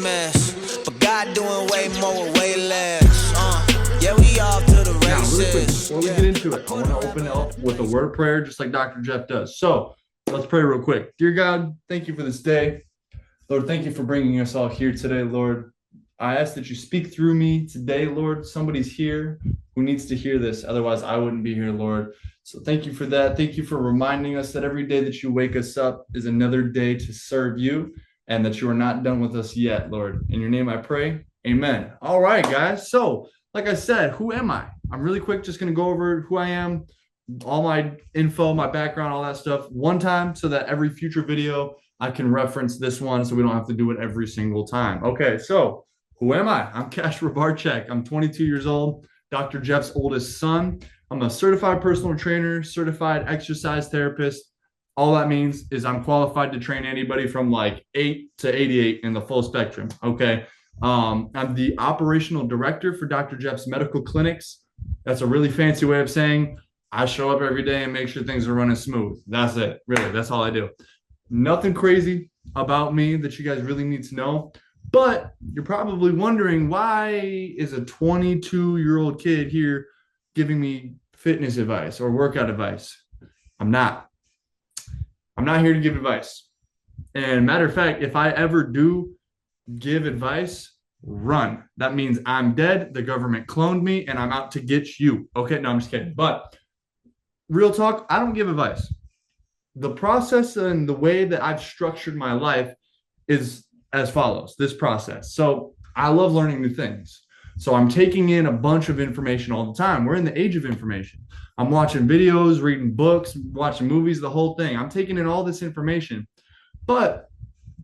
mess, but God doing way more with way less. Yeah, we off to the Now, really quick, races. before we get into it, I want to open it up with a word of prayer, just like Dr. Jeff does. So let's pray real quick. Dear God, thank you for this day. Lord, thank you for bringing us all here today, Lord. I ask that you speak through me today, Lord. Somebody's here who needs to hear this. Otherwise, I wouldn't be here, Lord. So thank you for that. Thank you for reminding us that every day that you wake us up is another day to serve you and that you are not done with us yet, Lord. In your name I pray. Amen. All right, guys. So, like I said, who am I? I'm really quick just going to go over who I am, all my info, my background, all that stuff one time so that every future video I can reference this one so we don't have to do it every single time. Okay, so who am I? I'm Cash Rabarchek. I'm 22 years old, Dr. Jeff's oldest son. I'm a certified personal trainer, certified exercise therapist. All that means is I'm qualified to train anybody from like 8 to 88 in the full spectrum. Okay. I'm the operational director for Dr. Jeff's medical clinics. That's a really fancy way of saying I show up every day and make sure things are running smooth. That's it. Really, that's all I do. Nothing crazy about me that you guys really need to know. But you're probably wondering, why is a 22-year-old kid here giving me fitness advice or workout advice? I'm not here to give advice. And matter of fact, if I ever do give advice, run. That means I'm dead, the government cloned me, and I'm out to get you. Okay, no, I'm just kidding. But real talk, I don't give advice. The process and the way that I've structured my life is as follows, this process. So I love learning new things. So I'm taking in a bunch of information all the time. We're in the age of information. I'm watching videos, reading books, watching movies, the whole thing. I'm taking in all this information. But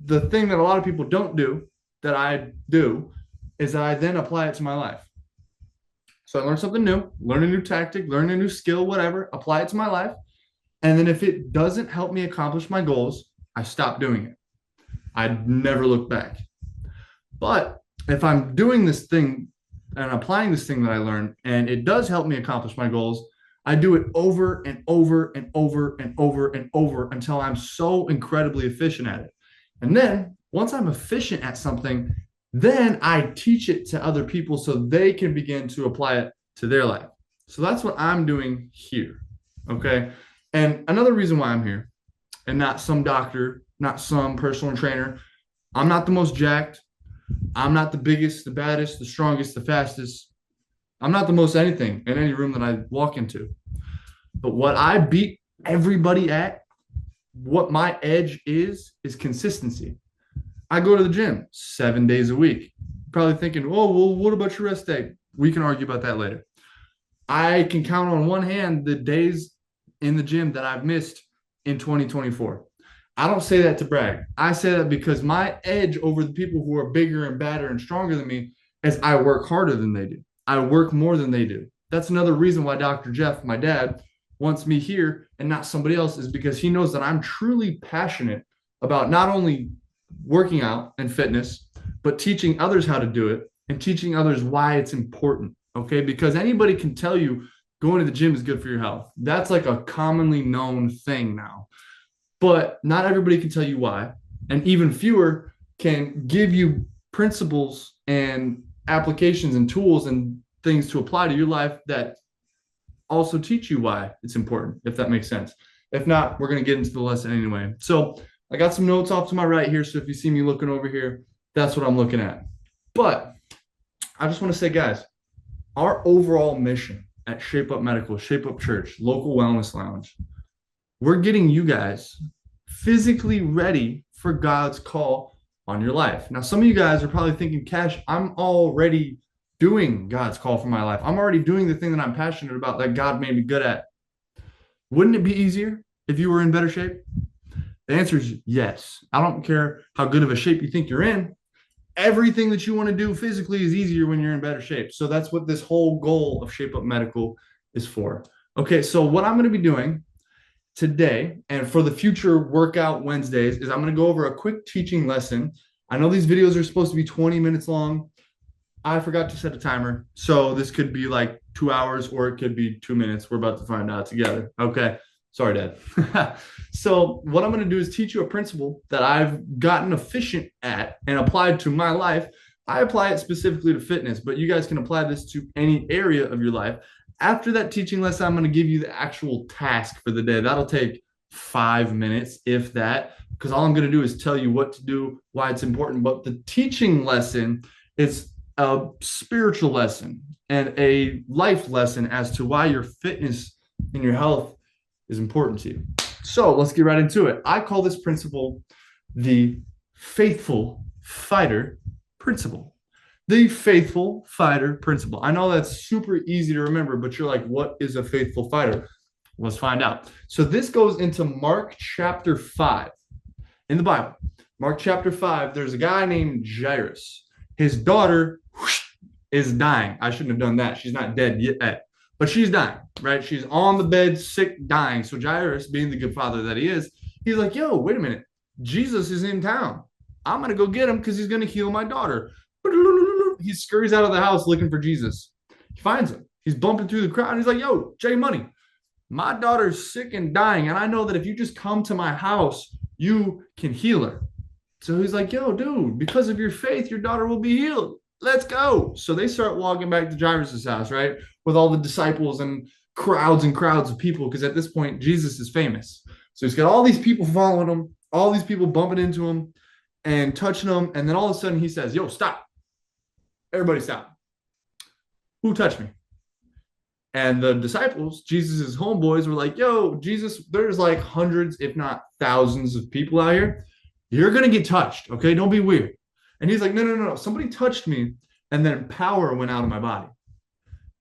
the thing that a lot of people don't do, that I do, is that I then apply it to my life. So I learn something new, learn a new tactic, learn a new skill, whatever, apply it to my life. And then if it doesn't help me accomplish my goals, I stop doing it. I never look back. But if I'm doing this thing and applying this thing that I learned and it does help me accomplish my goals, I do it over and over and over and over and over until I'm so incredibly efficient at it. And then once I'm efficient at something, then I teach it to other people so they can begin to apply it to their life. So that's what I'm doing here. Okay. And another reason why I'm here and not some doctor, not some personal trainer, I'm not the most jacked. I'm not the biggest, the baddest, the strongest, the fastest. I'm not the most anything in any room that I walk into. But what I beat everybody at, what my edge is consistency. I go to the gym 7 days a week. Probably thinking, oh, well, what about your rest day? We can argue about that later. I can count on one hand the days in the gym that I've missed in 2024. I don't say that to brag. I say that because my edge over the people who are bigger and badder and stronger than me is I work harder than they do. I work more than they do. That's another reason why Dr. Jeff, my dad, wants me here and not somebody else, is because he knows that I'm truly passionate about not only working out and fitness, but teaching others how to do it and teaching others why it's important. Okay. Because anybody can tell you going to the gym is good for your health. That's like a commonly known thing now. But not everybody can tell you why. And even fewer can give you principles and applications and tools and things to apply to your life that also teach you why it's important, if that makes sense. If not, we're going to get into the lesson anyway. So I got some notes off to my right here. So if you see me looking over here, that's what I'm looking at. But I just want to say, guys, our overall mission at Shape Up Medical, Shape Up Church, Local Wellness Lounge, we're getting you guys physically ready for God's call on your life. Now, some of you guys are probably thinking, Cash, I'm already doing God's call for my life. I'm already doing the thing that I'm passionate about, that God made me good at. Wouldn't it be easier if you were in better shape? The answer is yes. I don't care how good of a shape you think you're in. Everything that you want to do physically is easier when you're in better shape. So that's what this whole goal of Shape Up Medical is for. Okay, so what I'm going to be doing today and for the future workout Wednesdays is I'm going to go over a quick teaching lesson. I know these videos are supposed to be 20 minutes long. I forgot to set a timer. So this could be like 2 hours or it could be 2 minutes. We're about to find out together. Okay. Sorry, Dad. So, what I'm going to do is teach you a principle that I've gotten efficient at and applied to my life. I apply it specifically to fitness, but you guys can apply this to any area of your life. After that teaching lesson, I'm going to give you the actual task for the day. That'll take 5 minutes, if that, because all I'm going to do is tell you what to do, why it's important. But the teaching lesson is a spiritual lesson and a life lesson as to why your fitness and your health is important to you. So let's get right into it. I call this principle the faithful fighter principle. The faithful fighter principle. I know that's super easy to remember, but you're like, what is a faithful fighter? Let's find out. So this goes into Mark chapter 5 in the Bible. Mark chapter 5, there's a guy named Jairus. His daughter is dying. I shouldn't have done that. She's not dead yet, but she's dying, right? She's on the bed, sick, dying. So Jairus, being the good father that he is, he's like, yo, wait a minute. Jesus is in town. I'm going to go get him because he's going to heal my daughter. He scurries out of the house looking for Jesus. He finds him. He's bumping through the crowd. He's like, yo, J Money, my daughter's sick and dying. And I know that if you just come to my house, you can heal her. So he's like, yo, dude, because of your faith, your daughter will be healed. Let's go. So they start walking back to Jairus' house, right? With all the disciples and crowds of people. Because at this point, Jesus is famous. So he's got all these people following him, all these people bumping into him and touching him. And then all of a sudden he says, yo, stop. Everybody stop. Who touched me? And the disciples, Jesus' homeboys, were like, yo, Jesus, there's like hundreds, if not thousands of people out here. You're going to get touched, okay? Don't be weird. And he's like, no. Somebody touched me, and then power went out of my body.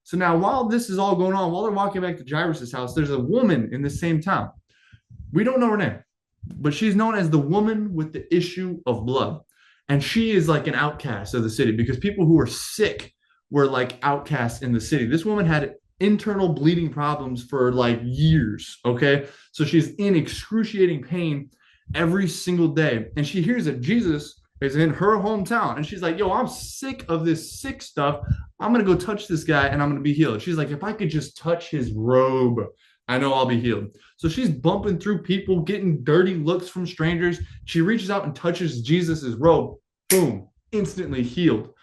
So now while this is all going on, while they're walking back to Jairus' house, there's a woman in the same town. We don't know her name, but she's known as the woman with the issue of blood. And she is like an outcast of the city because people who were sick were like outcasts in the city. This woman had internal bleeding problems for like years, okay? So she's in excruciating pain every single day. And she hears that Jesus is in her hometown. And she's like, yo, I'm sick of this sick stuff. I'm going to go touch this guy and I'm going to be healed. She's like, if I could just touch his robe, I know I'll be healed. So she's bumping through people, getting dirty looks from strangers. She reaches out and touches Jesus's robe. Boom, instantly healed.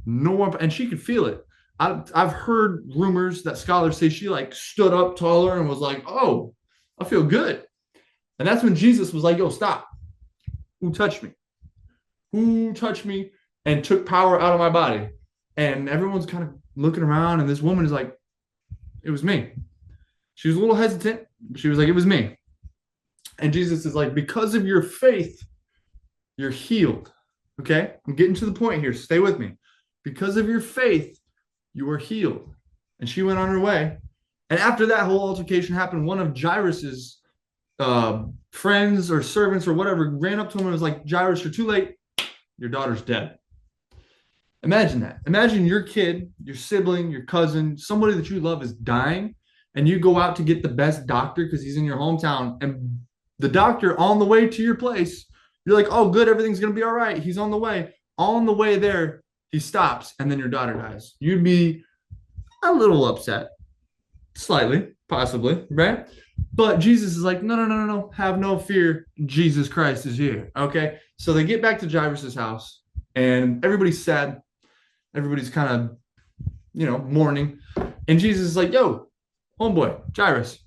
No one, and she could feel it. I've heard rumors that scholars say she like stood up taller and was like, oh, I feel good. And that's when Jesus was like, yo, stop. Who touched me? Who touched me and took power out of my body? And everyone's kind of looking around, and this woman is like, it was me. She was a little hesitant, but she was like, it was me. And Jesus is like, because of your faith, you're healed. Okay? I'm getting to the point here. Stay with me. Because of your faith, you are healed. And she went on her way. And after that whole altercation happened, one of Jairus's friends or servants or whatever ran up to him and was like, Jairus, you're too late. Your daughter's dead. Imagine that. Imagine your kid, your sibling, your cousin, somebody that you love is dying, and you go out to get the best doctor because he's in your hometown, and the doctor on the way to your place, you're like, oh, good, everything's going to be all right. He's on the way. On the way there, he stops, and then your daughter dies. You'd be a little upset. Slightly, possibly, right? But Jesus is like, no. Have no fear. Jesus Christ is here, okay? So they get back to Jairus' house, and everybody's sad. Everybody's kind of, mourning. And Jesus is like, yo, homeboy, Jairus,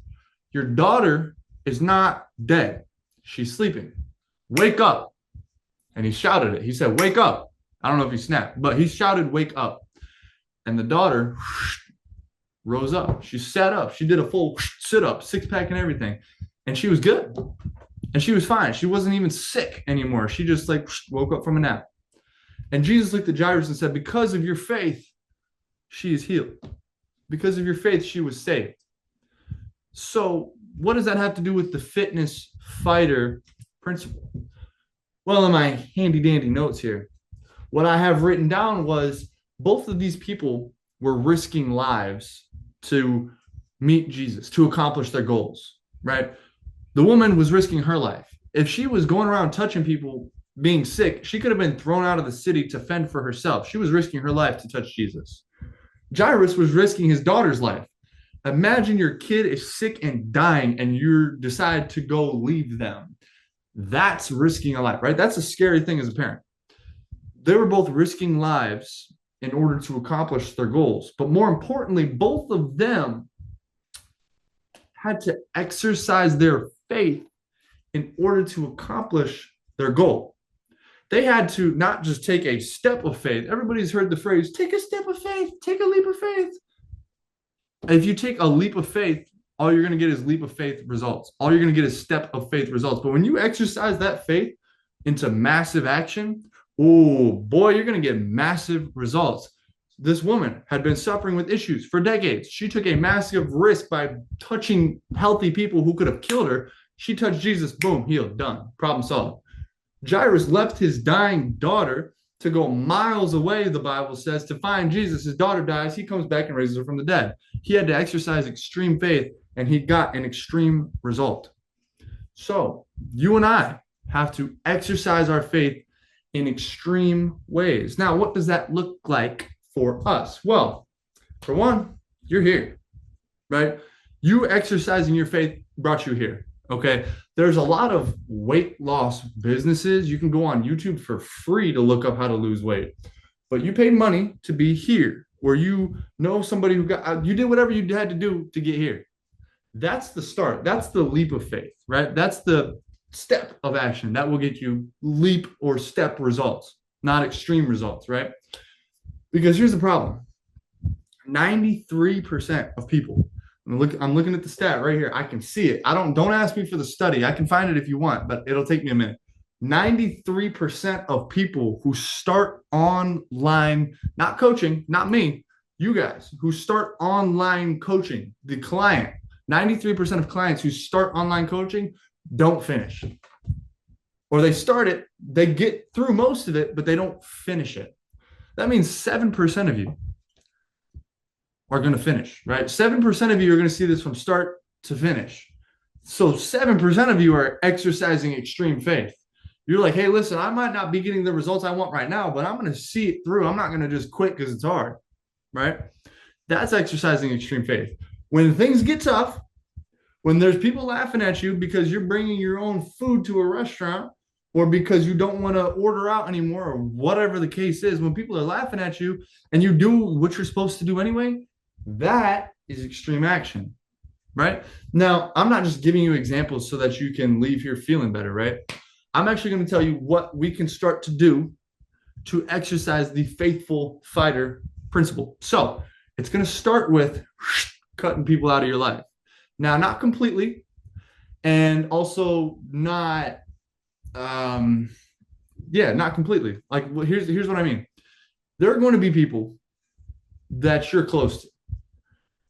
your daughter is not dead. She's sleeping. Wake up. And he shouted it. He said, wake up. I don't know if he snapped, but he shouted, wake up. And the daughter rose up. She sat up. She did a full sit up, six pack and everything. And she was good. And she was fine. She wasn't even sick anymore. She just like woke up from a nap. And Jesus looked at Jairus and said, because of your faith, she is healed. Because of your faith, she was saved. So what does that have to do with the fitness fighter principle? Well, in my handy dandy notes here, what I have written down was both of these people were risking lives to meet Jesus, to accomplish their goals, right? The woman was risking her life. If she was going around touching people being sick, she could have been thrown out of the city to fend for herself. She was risking her life to touch Jesus. Jairus was risking his daughter's life. Imagine your kid is sick and dying and you decide to go leave them. That's risking a life, right? That's a scary thing as a parent. They were both risking lives in order to accomplish their goals. But more importantly, both of them had to exercise their faith in order to accomplish their goal. They had to not just take a step of faith. Everybody's heard the phrase, take a step of faith, take a leap of faith. If you take a leap of faith, all you're going to get is leap of faith results. All you're going to get is step of faith results. But when you exercise that faith into massive action, oh boy, you're going to get massive results. This woman had been suffering with issues for decades. She took a massive risk by touching healthy people who could have killed her. She touched Jesus, boom, healed, done, problem solved. Jairus left his dying daughter to go miles away, the Bible says, to find Jesus. His daughter dies. He comes back and raises her from the dead. He had to exercise extreme faith, and he got an extreme result. So you and I have to exercise our faith in extreme ways. Now, what does that look like for us? Well, for one, you're here, right? You exercising your faith brought you here. Okay. There's a lot of weight loss businesses. You can go on YouTube for free to look up how to lose weight, but you paid money to be here, where you know somebody who got, you did whatever you had to do to get here. That's the start. That's the leap of faith, right? That's the step of action that will get you leap or step results, not extreme results, right? Because here's the problem. 93% of people, I'm looking at the stat right here. I can see it. Don't ask me for the study. I can find it if you want, but it'll take me a minute. 93% of people who start online, not coaching, not me, you guys who start online coaching, the client, 93% of clients who start online coaching don't finish. Or they start it, they get through most of it, but they don't finish it. That means 7% of you are going to finish, right? 7% of you are going to see this from start to finish. So 7% of you are exercising extreme faith. You're like, hey, listen, I might not be getting the results I want right now, but I'm going to see it through. I'm not going to just quit because it's hard, right? That's exercising extreme faith. When things get tough, when there's people laughing at you because you're bringing your own food to a restaurant, or because you don't want to order out anymore, or whatever the case is, when people are laughing at you and you do what you're supposed to do anyway, that is extreme action, right? Now, I'm not just giving you examples so that you can leave here feeling better, right? I'm actually going to tell you what we can start to do to exercise the faithful fighter principle. So it's going to start with cutting people out of your life. Now, not completely, and also not, not completely. Like, well, here's what I mean. There are going to be people that you're close to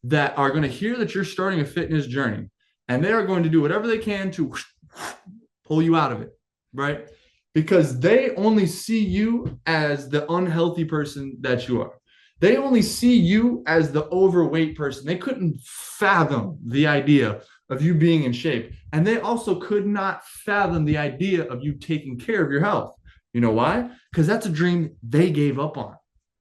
that are going to hear that you're starting a fitness journey, and they are going to do whatever they can to pull you out of it, right? Because they only see you as the unhealthy person that you are. They only see you as the overweight person. They couldn't fathom the idea of you being in shape. And they also could not fathom the idea of you taking care of your health. You know why? Because that's a dream they gave up on.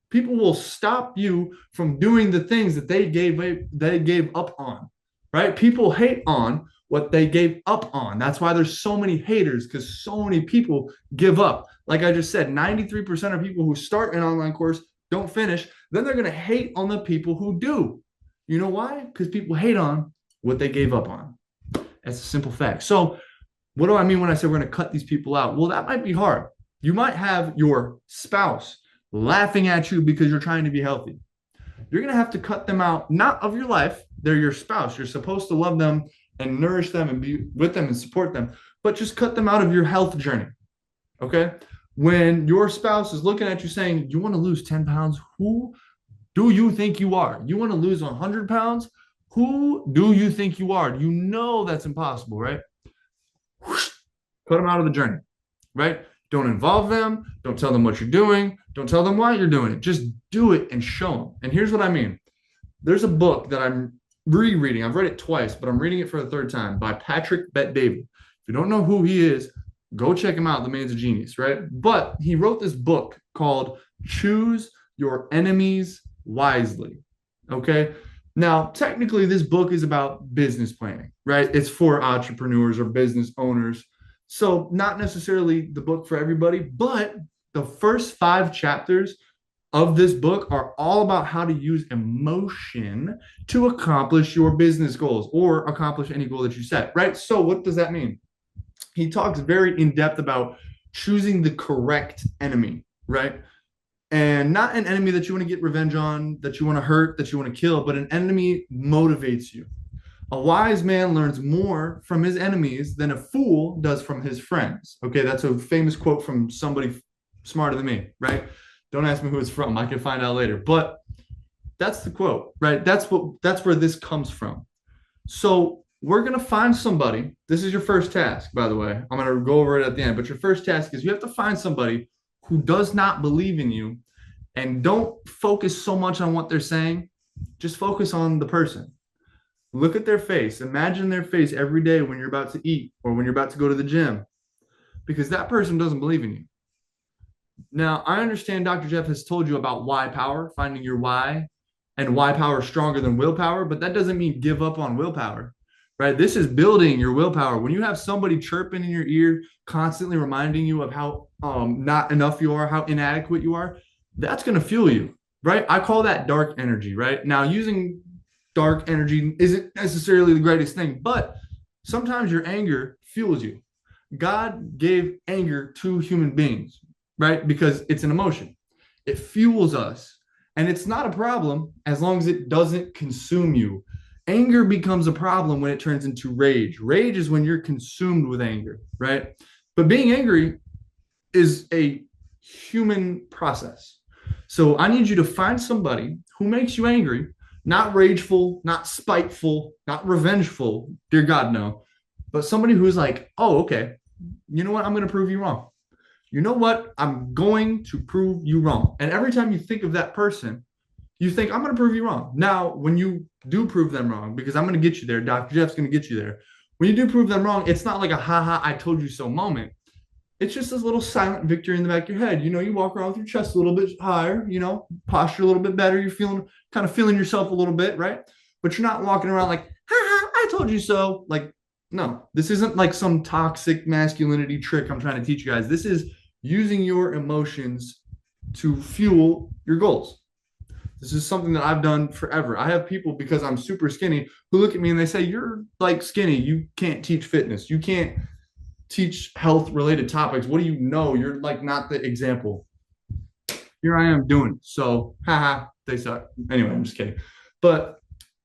People will stop you from doing the things that they gave up on, right? People hate on what they gave up on. That's why there's so many haters, because so many people give up. Like I just said, 93% of people who start an online course don't finish. Then they're going to hate on the people who do. You know why? Because people hate on what they gave up on. That's a simple fact. So what do I mean when I say we're going to cut these people out? Well, that might be hard. You might have your spouse laughing at you because you're trying to be healthy. You're going to have to cut them out, not of your life. They're your spouse. You're supposed to love them and nourish them and be with them and support them, but just cut them out of your health journey. Okay? When your spouse is looking at you saying, you want to lose 10 pounds? Who do you think you are? You want to lose 100 pounds? Who do you think you are? You know that's impossible, right? Cut them out of the journey, right? Don't involve them. Don't tell them what you're doing. Don't tell them why you're doing it. Just do it and show them. And here's what I mean. There's a book that I'm rereading. I've read it twice, but I'm reading it for the third time, by Patrick Bet-David. If you don't know who he is, go check him out. The man's a genius, right? But he wrote this book called Choose Your Enemies Wisely. Okay? Now, technically, this book is about business planning, right? It's for entrepreneurs or business owners. So, not necessarily the book for everybody, but the first 5 chapters of this book are all about how to use emotion to accomplish your business goals or accomplish any goal that you set, right? So, what does that mean? He talks very in depth about choosing the correct enemy, right? And not an enemy that you want to get revenge on, that you want to hurt, that you want to kill, but an enemy motivates you. A wise man learns more from his enemies than a fool does from his friends. Okay, that's a famous quote from somebody smarter than me, right? Don't ask me who it's from. I can find out later. But that's the quote, right? That's where this comes from. So we're gonna find somebody. This is your first task, by the way. I'm gonna go over it at the end, but your first task is you have to find somebody who does not believe in you, and don't focus so much on what they're saying. Just focus on the person. Look at their face. Imagine their face every day when you're about to eat or when you're about to go to the gym, because that person doesn't believe in you. Now, I understand Dr. Jeff has told you about why power, finding your why, and why power is stronger than willpower, but that doesn't mean give up on willpower, right? This is building your willpower. When you have somebody chirping in your ear, constantly reminding you of how not enough you are, how inadequate you are, that's going to fuel you, right? I call that dark energy, right? Now, using dark energy isn't necessarily the greatest thing, but sometimes your anger fuels you. God gave anger to human beings, right? Because it's an emotion. It fuels us. And it's not a problem as long as it doesn't consume you. Anger becomes a problem when it turns into rage. Rage is when you're consumed with anger, right? But being angry is a human process. So I need you to find somebody who makes you angry, not rageful, not spiteful, not revengeful. Dear God, no. But somebody who's like, oh, okay, you know what? I'm going to prove you wrong. You know what? I'm going to prove you wrong. And every time you think of that person, you think, I'm going to prove you wrong. Now, when you do prove them wrong, because I'm going to get you there, Dr. Jeff's going to get you there. When you do prove them wrong, it's not like a haha, I told you so moment. It's just this little silent victory in the back of your head. You know, you walk around with your chest a little bit higher, you know, posture a little bit better. You're feeling kind of feeling yourself a little bit, right? But you're not walking around like, haha, I told you so. Like, no, this isn't like some toxic masculinity trick I'm trying to teach you guys. This is using your emotions to fuel your goals. This is something that I've done forever. I have people, because I'm super skinny, who look at me and they say, you're like skinny. You can't teach fitness. You can't teach health related topics. What do you know? You're like not the example. Here I am doing it. So, haha, they suck. Anyway, I'm just kidding. But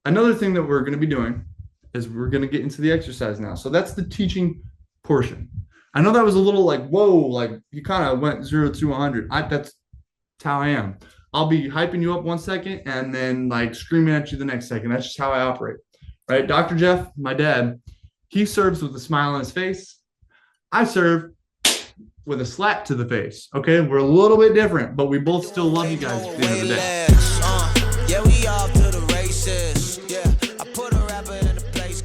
another thing that we're going to be doing is we're going to get into the exercise now. So that's the teaching portion. I know that was a little like, whoa, like you kind of went 0 to 100. That's how I am. I'll be hyping you up 1 second and then like screaming at you the next second. That's just how I operate, right? Dr. Jeff, my dad, he serves with a smile on his face. I serve with a slap to the face. Okay, we're a little bit different, but we both still love you guys at the end of the day. Yeah, we all